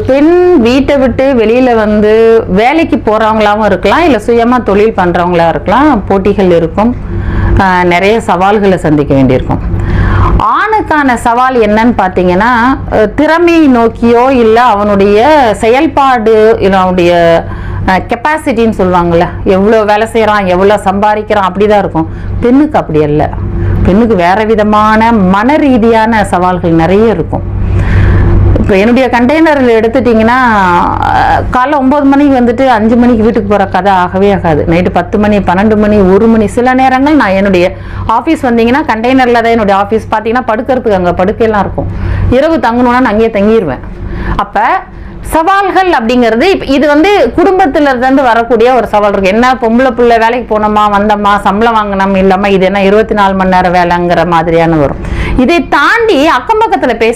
பெண் வீட்டை விட்டு வெளியில வந்து வேலைக்கு போறவங்களாவும் இருக்கலாம், இல்லை சுயமா தொழில் பண்றவங்களா இருக்கலாம். போட்டிகள் இருக்கும், நிறைய சவால்களை சந்திக்க வேண்டியிருக்கும். ஆணுக்கான சவால் என்னன்னு பார்த்தீங்கன்னா, திறமையை நோக்கியோ இல்லை அவனுடைய செயல்பாடு, இல்லை அவனுடைய கெப்பாசிட்டின்னு சொல்லுவாங்கள்ல, எவ்வளோ வேலை செய்கிறான், எவ்வளோ சம்பாதிக்கிறான், அப்படிதான் இருக்கும். பெண்ணுக்கு அப்படி அல்ல. பெண்ணுக்கு வேற விதமான மன ரீதியான சவால்கள் நிறைய இருக்கும். இப்போ என்னுடைய கண்டெய்னரில் எடுத்துட்டிங்கன்னா, காலைல 9 மணிக்கு வந்துட்டு 5 மணிக்கு வீட்டுக்கு போகிற கதை ஆகவே ஆகாது. நைட்டு 10 மணி, 12 மணி, 1 மணி. சில நேரங்கள் நான் என்னுடைய ஆஃபீஸ் வந்தீங்கன்னா, கண்டெய்னரில் தான் என்னுடைய ஆஃபீஸ் பார்த்தீங்கன்னா, படுக்கிறதுக்கு அங்கே படுக்கையெல்லாம் இருக்கும். இரவு தங்கணுன்னா நான் அங்கேயே தங்கிடுவேன். அப்போ சவால்கள் அப்படிங்கிறது இது வந்து குடும்பத்துல இருந்து வரக்கூடிய ஒரு சவால் இருக்கு. என்ன பொம்பளை பிள்ளை வேலைக்கு போனோமா, வந்தோமா, சம்பளம் வாங்கினோம் இல்லாம இது என்ன 24 மணி நேரம் வேலைங்கிற மாதிரியான வரும். இதை தாண்டி அக்கம் பக்கத்துல